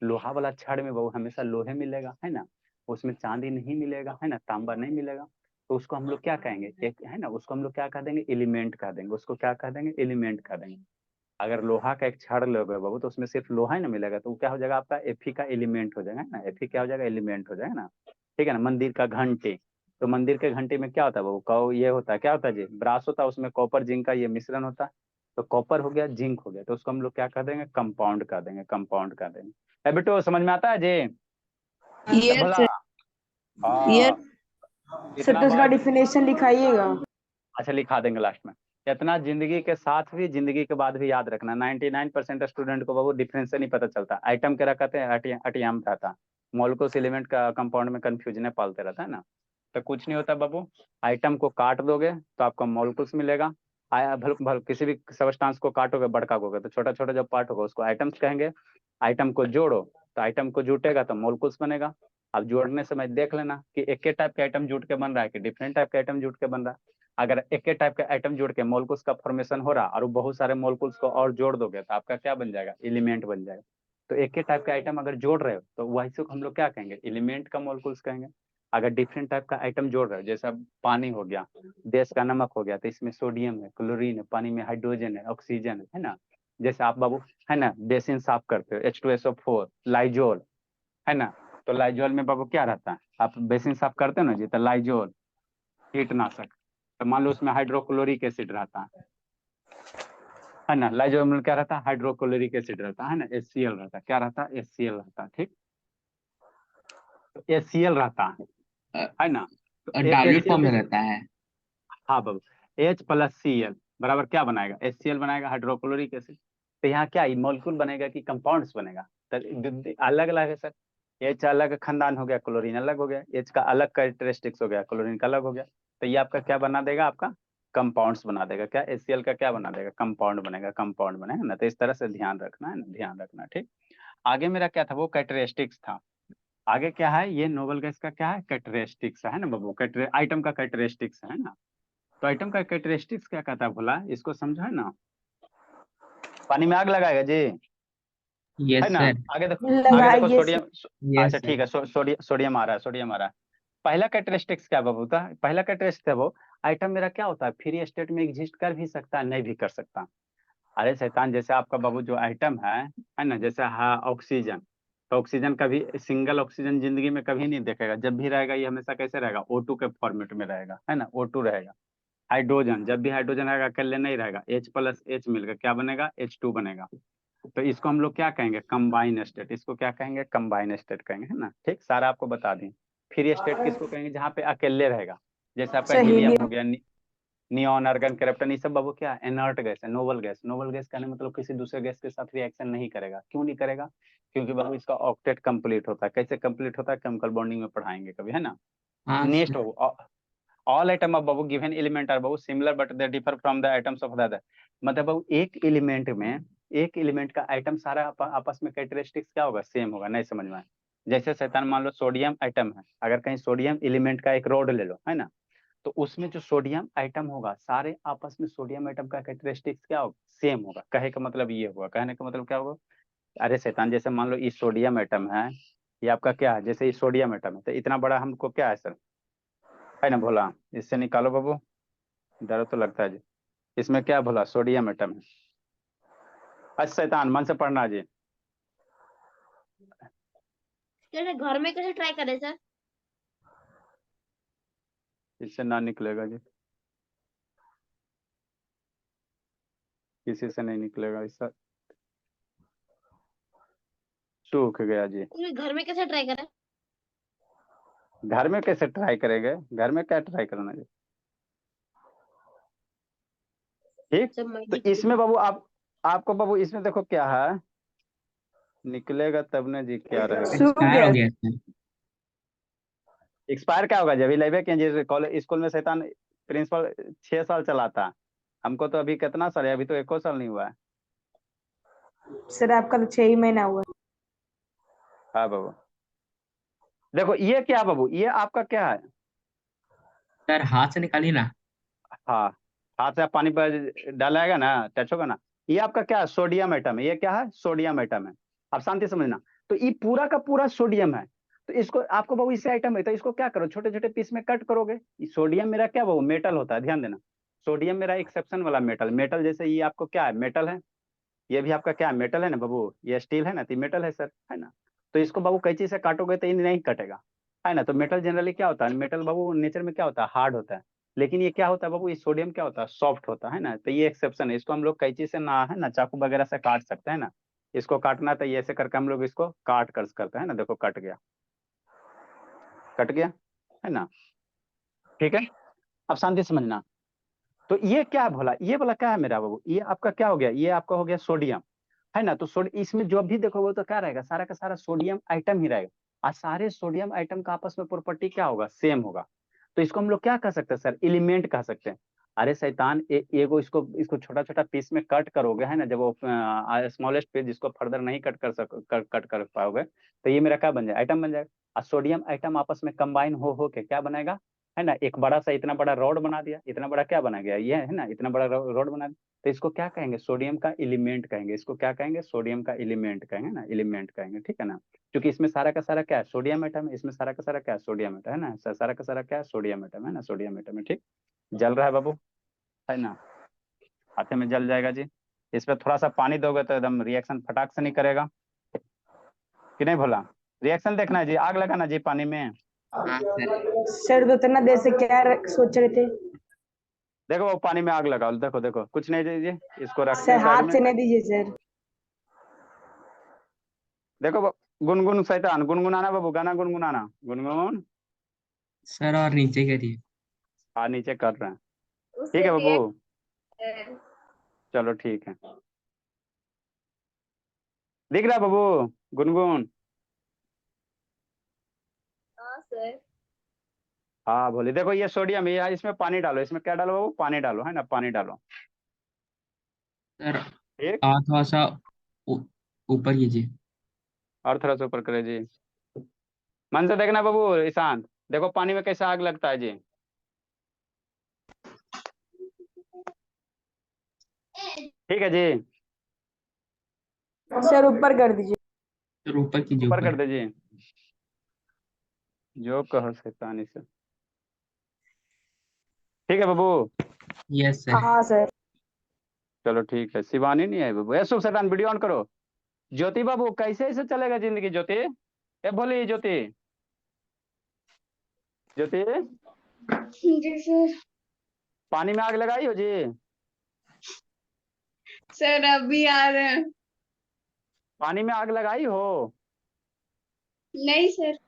लोहा वाला छड़ में वो हमेशा लोहे मिलेगा है ना, उसमें चांदी नहीं मिलेगा है ना, तांबा नहीं मिलेगा। तो उसको हम लोग क्या कहेंगे एक है ना, उसको हम लोग क्या कह देंगे एलिमेंट कह देंगे, उसको क्या कह देंगे एलिमेंट कह देंगे। अगर लोहा का एक छड़ लोगे बाबू तो उसमें सिर्फ लोहा ही ना मिलेगा, तो वो क्या हो जाएगा आपका Fe का एलिमेंट हो जाएगा ना, Fe क्या हो जाएगा एलिमेंट हो जाएगा ना। ठीक है ना, मंदिर का घंटी, तो मंदिर के घंटी में क्या होता है बाबू ये होता है क्या होता है जी ब्रास होता है, उसमें कॉपर जिंक का ये मिश्रण होता है, तो कॉपर हो गया जिंक हो गया, तो उसको हम लोग क्या कर देंगे कंपाउंड कर देंगे, कंपाउंड कर देंगे। बेटो समझ में आता है जी यस भला। सर, हाँ यस सर, इतना तो उसका बात डिफिनेशन लिखाइएगा। अच्छा लिखा देंगे लास्ट में। इतना जिंदगी के साथ भी जिंदगी के बाद भी याद रखना। 99% स्टूडेंट को बाबू डिफरेंस से नहीं पता चलता। आइटम के रखते हैं अटियाम रहता, मोलकुलस एलिमेंट का कंपाउंड में कंफ्यूजन पालते रहता है ना। तो कुछ नहीं होता बाबू, आइटम को काट दोगे तो आपको मोलकुल्स मिलेगा। भल भल किसी भी सबस्टांस को काटोगे बड़का होगा तो छोटा छोटा जो पार्ट होगा उसको आइटम्स कहेंगे। आइटम को जोड़ो तो आइटम को जुटेगा तो मोलकुल्स बनेगा। अब जोड़ने समय देख लेना कि एक टाइप के आइटम जुट के बन रहा है कि डिफरेंट टाइप के आइटम जुट के बन रहा है। अगर एक टाइप के आइटम जुड़ के मोलकुल्स का फॉर्मेशन हो रहा और बहुत सारे मोलकुल्स को और जोड़ दोगे तो आपका क्या बन जाएगा, एलिमेंट बन जाएगा। तो एक टाइप का आइटम अगर जोड़ रहे हो तो वही से हम लोग क्या कहेंगे, एलिमेंट का मोलकुल्स कहेंगे। अगर डिफरेंट टाइप का आइटम जोड़ रहे हो, जैसे पानी हो गया, देश का नमक हो गया, तो इसमें सोडियम है, क्लोरीन है, पानी में हाइड्रोजन है, ऑक्सीजन है ना। जैसे आप बाबू है ना बेसिन साफ करते हो, H2SO4 लाइजोल है ना। तो लाइजोल में बाबू क्या रहता है, आप बेसिन साफ करते हो ना जी, तो लाइजोल कीटनाशक। तो मान लो उसमें हाइड्रोक्लोरिक एसिड रहता है ना। लाइजोल में क्या रहता है, हाइड्रोक्लोरिक एसिड रहता है ना, HCl रहता है। क्या रहता है, HCl रहता है। ठीक, तो HCl रहता है ना। तो डाइल्यूट HCl फॉर्म में किस, रहता है। हाँ बाबू, H+Cl बराबर क्या बनाएगा, HCl बनाएगा, हाइड्रोक्लोरिक एसिड। तो यहाँ क्या मॉलिक्यूल बनेगा कि कंपाउंड्स बनेगा। तो अलग अलग है सर, H अलग खानदान हो गया, क्लोरीन अलग हो गया, H का अलग कैरेक्टरिस्टिक्स हो गया, क्लोरीन का अलग हो गया। तो ये आपका क्या बना देगा, आपका कंपाउंड्स बना देगा। क्या HCl का क्या बना देगा, कंपाउंड बनेगा, कंपाउंड बनेगा ना। तो इस तरह से ध्यान रखना है ना, ध्यान रखना। ठीक, आगे मेरा क्या था, वो कैरेक्टरिस्टिक्स था। आगे क्या है, ये नोबल गैस का क्या है, कैरेक्टरिस्टिक्स है ना बाबू, आइटम का कैरेक्टरिस्टिक्स है ना। तो आइटम का कैरेक्टरिस्टिक्स क्या कहता है भोला, इसको समझो है ना। पानी में आग लगाएगा जी, है यस ना। सर। आगे देखो, आगे देखो लगाइए सोडियम। यस अच्छा सर। ठीक है, सोडियम आ रहा है, सोडियम आ रहा है। पहला कैरेक्टरिस्टिक्स क्या बाबू होता है, पहला कैरेक्टरिस्टिक्स है वो आइटम मेरा क्या होता है, फ्री स्टेट में एग्जिस्ट कर भी सकता है, नहीं भी कर सकता। अरे शैतान, जैसे आपका बाबू जो आइटम है ना, जैसे हाँ ऑक्सीजन। तो ऑक्सीजन कभी सिंगल ऑक्सीजन जिंदगी में कभी नहीं देखेगा, जब भी रहेगा ये हमेशा कैसे रहेगा, O2 के फॉर्मेट में रहेगा, है ना, O2 रहेगा। हाइड्रोजन, जब भी हाइड्रोजन रहेगा अकेले नहीं रहेगा, H+H मिलकर क्या बनेगा, H2 बनेगा। तो इसको हम लोग क्या कहेंगे, कंबाइन स्टेट। इसको क्या कहेंगे, कंबाइन स्टेट कहेंगे, है ना। ठीक, सारा आपको बता दें। फ्री स्टेट किसको कहेंगे, जहाँ पे अकेले रहेगा, जैसे आपका हीलियम हो सहीलियम। गया, नियॉन, आर्गन, क्रिप्टन, ये सब बाबू क्या है, इनर्ट गैस है, नोबल गैस। नोबल गैस कहने मतलब किसी दूसरे गैस के साथ रिएक्शन नहीं करेगा। क्यों नहीं करेगा, क्योंकि बाबू इसका ऑक्टेट कंप्लीट होता है। कैसे कंप्लीट होता है, केमिकल बॉन्डिंग में पढ़ाएंगे कभी, है ना। हाँ नेक्स्ट सर। बाबू, ऑल आइटम ऑफ बाबू गिवन एलिमेंट आर बाबू similar but they differ from the items of the other. मतलब बाबू एक एलिमेंट में, एक एलिमेंट का आइटम सारा आपस में कैरेक्टरिस्टिक्स क्या होगा, सेम होगा। नहीं समझ में आया? जैसे शैतान मान लो सोडियम आइटम है, अगर कहीं सोडियम एलिमेंट का एक रोड ले लो, है ना। तो उसमें जो सोडियम आइटम होगा, सारे आपस में सोडियम आइटम का कैरेक्टरिस्टिक्स क्या होगा, सेम होगा। कहे का मतलब ये होगा, कहने का मतलब क्या होगा। अरे शैतान, जैसे मान लो ये सोडियम आइटम है, ये आपका क्या है, जैसे ये सोडियम आइटम है, तो इतना बड़ा हमको क्या है सर, है ना भोला। इससे निकालो बाबू, डर तो लगता है जी। इसमें क्या भोला, सोडियम एटम है। अच्छा शैतान, मन से पढ़ना जी। कैसे घर में कैसे ट्राई करें सर? इससे ना निकलेगा जी, किसी से नहीं निकलेगा, इससे सूख गया जी। इसमें घर में कैसे ट्राई करें? घर में कैसे ट्राई करेंगे, घर में क्या ट्राई करना जी। ठीक, सब तो इसमें बाबू आपको बाबू इसमें देखो क्या है, निकलेगा तब ना जी, क्या रहेगा। सूख एक्सपायर हो गया। गया सर। एक्सपायर क्या होगा, जब भी लेवे कि जैसे कॉलेज स्कूल में शैतान प्रिंसिपल 6 साल चलाता, हमको तो अभी कितना साल है, अभी तो 1 साल नहीं हुआ है। सर आपका तो 6 ही महीना हुआ। हाँ बाबू, देखो ये क्या बाबू, ये आपका क्या है। सर हाथ से निकालिए ना। हाँ, हाथ से आप पानी पर डालाएगा ना, टच होगा ना। ये आपका क्या है, सोडियम एटम है। ये क्या है, सोडियम एटम है। आप शांति समझना। तो ये पूरा का पूरा सोडियम है। तो इसको आपको बाबू इससे आइटम है, तो इसको क्या करो, छोटे छोटे पीस में कट करोगे। ये सोडियम मेरा क्या बाबू, मेटल होता है, ध्यान देना। सोडियम मेरा एक्सेप्शन वाला मेटल, मेटल जैसे ये आपको क्या है, मेटल है। ये भी आपका क्या है, मेटल है ना बाबू। ये स्टील है ना, तो मेटल है सर, है ना। तो इसको बाबू कैंची से काटोगे तो ये नहीं कटेगा, है ना। तो मेटल जनरली क्या होता है, मेटल बाबू नेचर में क्या होता है, हार्ड होता है। लेकिन ये क्या होता है बाबू, ये सोडियम क्या होता है, सॉफ्ट होता है ना। तो ये एक्सेप्शन है, इसको हम लोग कैंची से ना, है ना, चाकू वगैरह से काट सकते हैं ना। इसको काटना तो ये ऐसे करके हम लोग इसको काट कर करते हैं ना। देखो कट गया, कट गया, है ना। ठीक है, अब शांति से समझना। तो ये क्या भोला, ये वाला क्या है मेरा बाबू, ये आपका क्या हो गया, ये आपका हो गया सोडियम, है ना। तो इसमें जो भी देखोगे तो क्या रहेगा, सारा का सारा सोडियम आइटम ही रहेगा। और सारे सोडियम आइटम का आपस में प्रॉपर्टी क्या होगा, सेम होगा। तो इसको हम लोग क्या कह सकते हैं सर, एलिमेंट कह सकते हैं। अरे शैतान, एगो इसको इसको छोटा छोटा पीस में कट करोगे, है ना, जब वो स्मॉलेस्ट पीस जिसको फर्दर नहीं कट कर पाओगे, तो ये मेरा क्या बन जाएगा, आइटम बन जाएगा। और सोडियम आइटम आपस में कंबाइन हो के क्या बनाएगा, है ना, एक बड़ा सा इतना बड़ा रॉड बना दिया, इतना बड़ा क्या बना गया, ये है ना, इतना बड़ा रॉड बना दिया। तो इसको क्या कहेंगे, सोडियम का एलिमेंट कहेंगे, इसको क्या कहेंगे, सोडियम का एलिमेंट कहेंगे ना, एलिमेंट कहेंगे, ठीक है ना। क्योंकि इसमें सारा का सारा क्या है, सोडियम एटम है, इसमें सारा का सारा क्या है, सोडियम एटम है ना, सारा का सारा क्या है, सोडियम एटम है ना, सोडियम एटम है, ठीक। जल रहा है बाबू, है ना, हाथे में जल जाएगा जी। इस पर थोड़ा सा पानी दोगे तो एकदम रिएक्शन फटाक से नहीं करेगा कि नहीं भोला। रिएक्शन देखना है जी, आग लगाना जी पानी में। हाँ सर। सर तो इतना देर से क्या सोच रहे थे? देखो वो पानी में आग लगाओ, देखो देखो कुछ नहीं दीजिए, इसको रखते सर हैं साइड हाथ में। से नहीं दीजिए सर। देखो गुनगुन शैतान, गुनगुनाना बाबू, गाना गुनगुनाना, गुनगुन। सर और नीचे करिए। हाँ नीचे कर रहे हैं, ठीक है बाबू, चलो ठीक है। दिख रहा है बाबू, गुनगुन। हाँ सर। हाँ बोलिए, देखो ये सोडियम, ये इसमें पानी डालो, इसमें क्या डालो बाबू, पानी डालो, है ना, पानी डालो, सर ठीक। और थोड़ा सा ऊ- ऊपर कीजिए। और थोड़ा सा ऊपर करे जी, मन से देखना बाबू, ईशान, देखो पानी में कैसा आग लगता है जी। ठीक है जी, सर ऊपर कर दीजिए। सर ऊपर कीजिए, ऊपर कर ऊपर। दीजिए, जो कहो शैतानी से। ठीक है बाबू, यस सर। हाँ सर। चलो ठीक है। शिवानी नहीं आई बाबू, शुभ शैतान वीडियो ऑन करो। ज्योति बाबू कैसे ऐसे चलेगा जिंदगी, ज्योति, ए बोली ज्योति, ज्योति, जी सर। पानी में आग लगाई हो जी। सर अभी आ रहे हैं। पानी में आग लगाई हो। नहीं सर।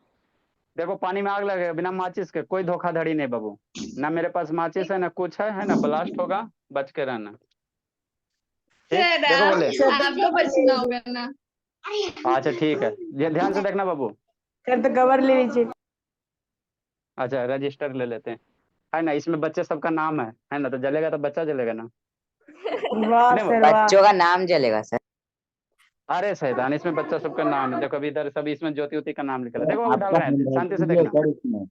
देखो पानी में आग लगे बिना माचिस के कोई धोखाधड़ी नहीं बाबू, ना मेरे पास माचिस है ना कुछ है ना, ब्लास्ट होगा, बच के रहना, ठीक। सर देखो बोले, आपको बचना होगा ना। अच्छा ठीक है, ध्यान से देखना बाबू। सर तो कवर ले लीजिए। अच्छा रजिस्टर ले लेते हैं, है ना, इसमें बच्चे सबका नाम है ना, तो जलेगा तो बच्चा जलेगा ना, वाह नहीं सर बाबू। वाह। बच्चों का नाम जलेगा सर। अरे शैतान, इसमें बच्चा सबका नाम है, देखो अभी इधर सभी इसमें ज्योति उति का नाम लिखा है, देखो बाबू डाल आपका रहे हैं, शांति से हैंडराइटिंग भी है देखना। सर इसमें।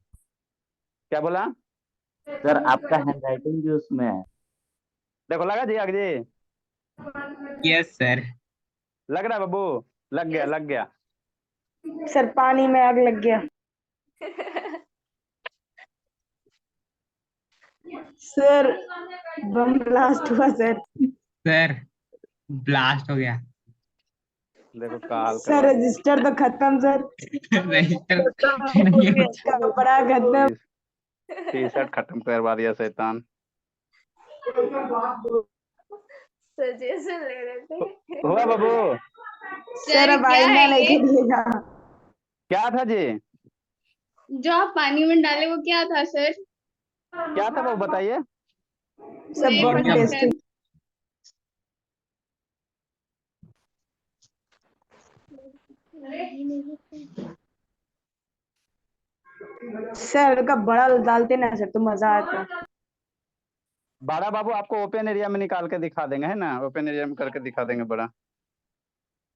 क्या बोला, सर आपका हैंडराइटिंग भी उसमें है। देखो लगा जी आग जी, यस सर। लग रहा है बाबू, लग गया लग गया। सर पानी में आग लग गया। सर बम ब्लास्ट हुआ सर। सर ब्लास्ट हो गया। देखो काल सर कर रजिस्टर तो खत्म सर। रजिस्टर नहीं होता। कपड़ा खत्म। टी शर्ट खत्म करवा दिया शैतान। सजेशन ले रहे थे। हुआ बाबू, सर अब क्या आईना है नहीं ये? करिएगा। क्या था जी, जो आप पानी में डाले वो क्या था सर? क्या था बाबू बताइए। सब नहीं बॉडी पता टेस्टिंग। सर का बड़ा डालते ना सर तो मजा आता। बड़ा बाबू आपको ओपन एरिया में निकाल के दिखा देंगे, है ना, ओपन एरिया में करके दिखा देंगे बड़ा।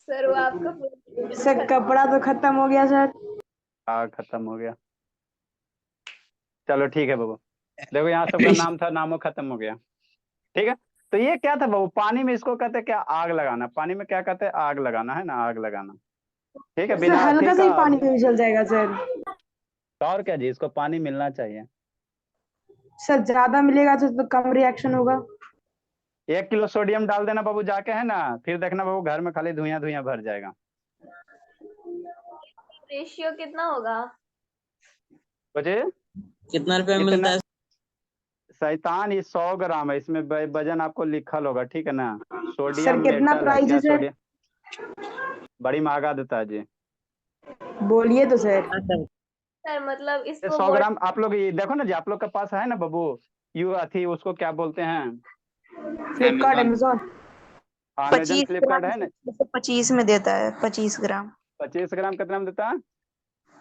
सर वो आपका सर कपड़ा तो खत्म हो गया सर। आग खत्म हो गया, चलो ठीक है बाबू। देखो यहाँ सबका नाम था, नामो खत्म हो गया, ठीक है। तो ये क्या था बाबू, पानी में इसको कहते हैं क्या, आग लगाना, पानी में क्या कहते हैं, आग लगाना, है ना, आग लगाना, ठीक है, सर बिना हल्का अथी सा ही का। पानी में भी जल जाएगा सर। तो और क्या जी, इसको पानी मिलना चाहिए। सर ज्यादा मिलेगा तो कम रिएक्शन होगा। 1 किलो सोडियम डाल देना बाबू जाके, है ना, फिर देखना बाबू घर में खाली धुआं धुआं भर जाएगा। रेशियो कितना होगा? बचे कितना रुपया इतना मिलता है? शैतान, ये 100 ग्राम है, इसमें वजन आपको लिखल होगा, ठीक है ना। सर सोडियम कितना मेटल है प्राइस क्या, है सर? सोडियम बड़ी महंगा देता है जी। बोलिए तो सर। सर मतलब ये इसको 100 ग्राम आप लोग, ये देखो ना जी, आप लोग के पास है ना बाबू, यू अथी उसको क्या बोलते हैं? फ्लिपकार्ट, अमेजोन। अमेजन 25 फ्लिपकार्ट है ग्राम ना? 25 में देता है, 25 ग्राम 25 ग्राम कितना में देता है?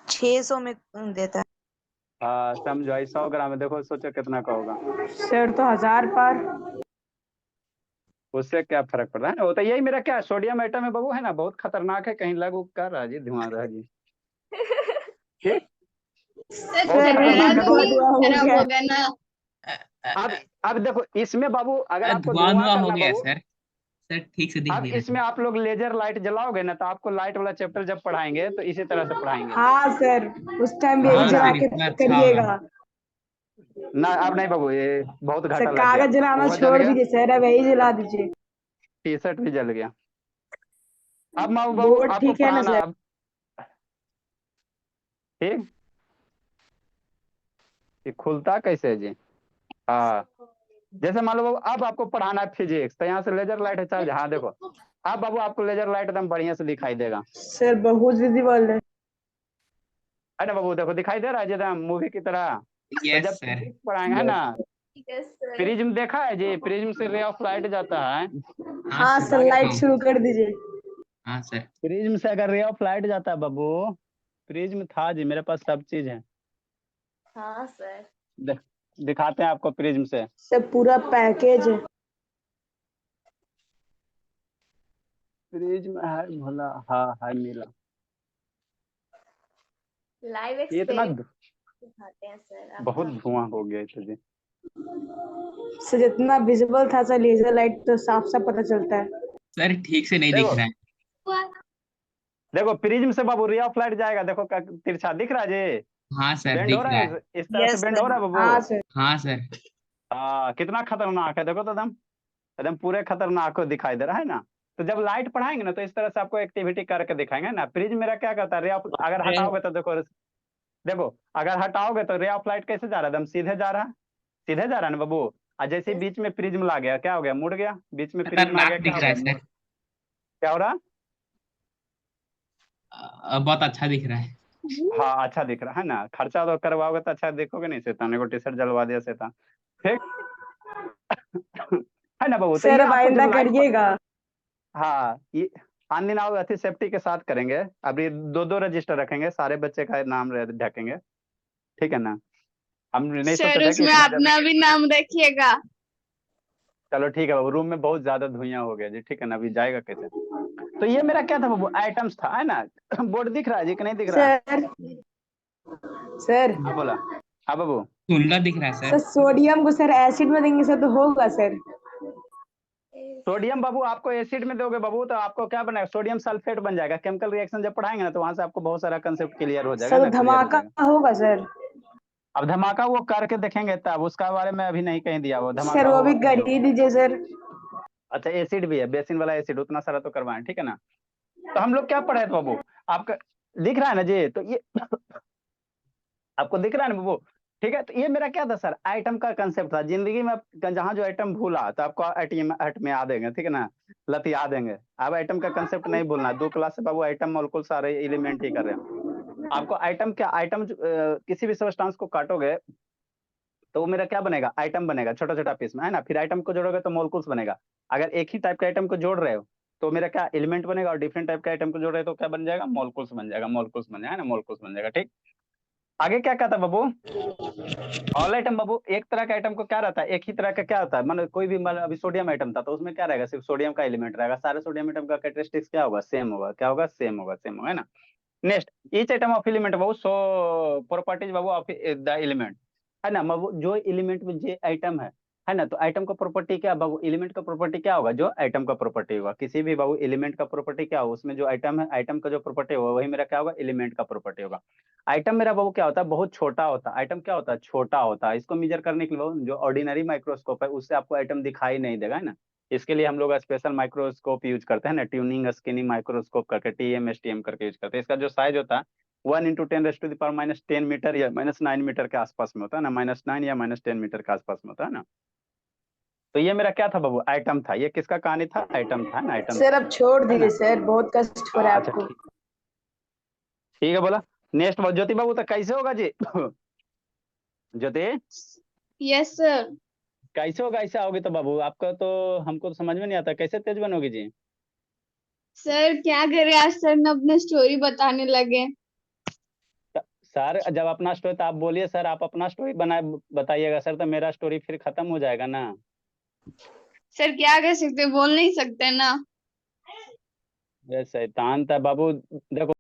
600 में देता है। हाँ समझो, 100 ग्राम में देखो, सोचो कितना का होगा। सर तो 1000 पर। उससे क्या फर्क पड़ रहा है ना? वो तो यही मेरा क्या सोडियम आइटम है बाबू, है ना, बहुत खतरनाक है, कहीं लग उग कर रहा है जी, धुआं रहा है जी। ठीक, सर बहुत सर, खतरनाक है धुआं बाबू। धुआं हो खराब गया। हो गया ना। अब देखो इसमें बाबू, अगर आपको धुआं धुआं धुआं हो करना गया बाबू, सर। सर ठीक से दिख अब नहीं रहा इसमें है। आप लोग लेजर लाइट जलाओगे ना, तो आपको लाइट वाला चैप्टर जब पढ़ाएंगे तो इसी तरह से पढ़ाएंगे। हाँ सर, उस टाइम भी है यही हाँ ना? जला सर, के इतना अच्छा होगा। करिएगा। ना अब नहीं बाबू, ये बहुत घाटा सर लग गया। कागज जलाना वो जल छोड़ गया, दीजिए सर, अब यही जला दीजिए। टी शर्ट भी जल गया। अब माऊ बाबू बोर्ड आपको ठीक है ना पढ़ाना सर? अब, ठीक, ये खुलता कैसे है जी? हाँ, जैसे मान लो बाबू अब आपको पढ़ाना है फिजिक्स, तो यहाँ से लेजर लाइट है चार्ज। हाँ देखो, अब बाबू आपको लेजर लाइट एकदम बढ़िया से दिखाई देगा, सर बहुत विजिबल है। है ना बाबू? देखो दिखाई दे रहा है एकदम मूवी की तरह। तो यस जब सर। फिजिक्स पढ़ाएंगे, है ना, प्रिज्म देखा है जी? प्रिज्म से रे ऑफ लाइट जाता है। हाँ हाँ सर, सर, देखा लाइट हूँ। शुरू कर दीजिए। हाँ सर। प्रिज्म से अगर रे ऑफ लाइट जाता है बाबू, प्रिज्म था जी, मेरे पास सब चीज है। हाँ सर। दिखाते हैं आपको प्रिज्म से। सर पूरा पैकेज है। प्रिज्म है भोला, हाँ है मिला। लाइव ये इतना दिखाते हैं सर बहुत धुआं हो गया तो जी। सर जितना विजिबल था सर, लेजर लाइट तो साफ साफ पता चलता है। सर ठीक से नहीं देखो, दिख रहा है। देखो प्रिज्म से बाबू रे ऑफ लाइट जाएगा, देखो तिरछा दिख रहा है जी? हाँ सर, बेंड हो दिख रहा रहा है, है। इस तरह से यस बेंड हो सर। रहा है बाबू। हाँ सर। हाँ सर। कितना खतरनाक है, देखो तो एकदम एकदम पूरे खतरनाक को दिखाई दे रहा है ना। तो जब लाइट पढ़ाएंगे ना, तो इस तरह से आपको एक्टिविटी करके दिखाएंगे ना। प्रिज्म मेरा क्या करता है, रे ऑफ, अगर हटाओगे तो देखो, देखो अगर हटाओगे तो रे ऑफ लाइट कैसे जा रहा है? एकदम सीधे जा रहा है, सीधे जा रहा है ना बाबू। और जैसे ही बीच में प्रिज्म ला गया, क्या हो गया? मुड़ गया। बीच में प्रिज्म आ गया, खतरनाक क्या दिख हो रहा गया? है सर। क्या हो रहा? बहुत अच्छा दिख रहा है। हाँ अच्छा दिख रहा है ना। खर्चा तो करवाओगे तो अच्छा देखोगे नहीं, शैतान को टी शर्ट जलवा दिया शैतान, ठीक। है ना बाबू? तो सर ये अब आपको आइंदा जब लाइट, करिएगा। हाँ ये आन दिन आओ अति सेफ्टी के साथ करेंगे। अभी 2-2 रजिस्टर रखेंगे, सारे बच्चे का नाम ढकेंगे, ठीक है ना? हम नहीं सर सोचे थे कि उसमें इतना अपना भी नाम रखिएगा। चलो ठीक है बाबू, रूम में बहुत ज्यादा धुआं हो गया जी, ठीक है ना? अभी जाएगा कैसे? तो ये मेरा क्या था बाबू, आइटम्स था, है ना? बोर्ड दिख रहा है जी कि नहीं दिख रहा है? सर सर हाँ बोला, हाँ बाबू। सुंदर दिख रहा है सर सर। सोडियम को सर एसिड में देंगे सर तो होगा सर? सोडियम बाबू आपको एसिड में दोगे बाबू, तो आपको क्या बनेगा? सोडियम सल्फेट बन जाएगा। केमिकल रिएक्शन जब पढ़ाएंगे ना, तो वहां से आपको बहुत सारा कंसेप्ट क्लियर हो जाएगा सर ना, तो क्लियर हो धमाका जाएगा। होगा सर? अब धमाका वो करके देखेंगे तब, उसका बारे में अभी नहीं कहीं दिया, वो सर धमाका वो भी होगा कर ही दीजिए सर। अच्छा एसिड भी है, बेसिन वाला एसिड, उतना सारा तो करवाएं, ठीक है ना? तो हम लोग क्या पढ़े थे बाबू? आपका दिख रहा है ना जी? तो ये आपको दिख रहा है ना बाबू? ठीक है, तो ये मेरा क्या था सर, आइटम का कंसेप्ट था। जिंदगी में जहां जो आइटम भूला तो आपको आइटम में याद देंगे, ठीक है ना? लत याद देंगे। अब आइटम का कंसेप्ट नहीं भूलना। 2 क्लास से बाबू आइटम मोलकुल सारे एलिमेंट ही कर रहे हैं। आपको आइटम क्या, आइटम किसी भी सब्सटेंस को काटोगे तो वो मेरा क्या बनेगा? आइटम बनेगा, छोटा छोटा पीस में, है ना? फिर आइटम को जोड़ोगे तो मोलकुल्स बनेगा। अगर एक ही टाइप के आइटम को जोड़ रहे हो तो मेरा क्या एलिमेंट बनेगा, और डिफरेंट टाइप के आइटम को जोड़ रहे हो तो क्या बन जाएगा? मोलकुल्स बन जाएगा, मोलकुल्स बन जाएगा ना, मोलकुल्स बन जाएगा, ठीक। आगे क्या कहता बाबू? ऑल आइटम बाबू, एक तरह का आइटम को क्या रहता है, एक ही तरह का क्या होता है, मतलब कोई भी, मतलब अभी सोडियम आइटम था तो उसमें क्या रहेगा? सिर्फ सोडियम का एलिमेंट रहेगा। सारे सोडियम आइटम का कैरेक्टरिस्टिक्स क्या होगा? सेम होगा। क्या होगा? सेम होगा, सेम होगा, है ना? Next, each item of element Babu, so properties Babu of the element, है ना बाबू? जो एलिमेंट में जो आइटम है ना, तो आइटम का प्रॉपर्टी क्या बाबू? एलिमेंट का प्रॉपर्टी क्या होगा? जो आइटम का प्रॉपर्टी होगा। किसी भी बाबू एलिमेंट का प्रॉपर्टी क्या होगा? उसमें जो आइटम है, आइटम का जो प्रॉपर्टी होगा वही मेरा क्या होगा? एलिमेंट का प्रॉपर्टी होगा। आइटम मेरा बाबू क्या होता है? बहुत छोटा होता है। आइटम क्या होता है? छोटा होता है। इसको मेजर करने के लिए बाबू जो ऑर्डिनरी माइक्रोस्कोप है उससे आपको आइटम दिखाई नहीं देगा, है ना? इसके लिए हम लोग स्पेशल माइक्रोस्कोप यूज करते हैं ना, ट्यूनिंग स्कैनिंग माइक्रोस्कोप करके, TM STM करके यूज करते हैं। इसका जो साइज होता है 1 × 10⁻⁻10 मीटर या -9 मीटर के आसपास में होता है ना, -9 या -10 मीटर के आसपास में होता है ना। तो ये मेरा क्या था बाबू? आइटम था। ये किसका कहानी था? आइटम था ना, आइटम सर था, अब छोड़ है दीजिए ना? सर, बहुत कष्ट हो रहा है अच्छा आपको। ठीक है बोला। नेक्स्ट ज्योति बाबू, तो कैसे होगा जी? ज्योति यस सर। कैसे होगा, ऐसा होगी तो बाबू आपका तो हमको तो समझ में नहीं आता, कैसे तेज बनोगी जी। सर क्या करे, आज सर ने अपने स्टोरी बताने लगे। सर जब अपना स्टोरी तो आप बोलिए सर, आप अपना स्टोरी बनाए बताइएगा सर, तो मेरा स्टोरी फिर खत्म हो जाएगा ना। सर क्या कर सकते, बोल नहीं सकते ना। ये शैतान था बाबू, देखो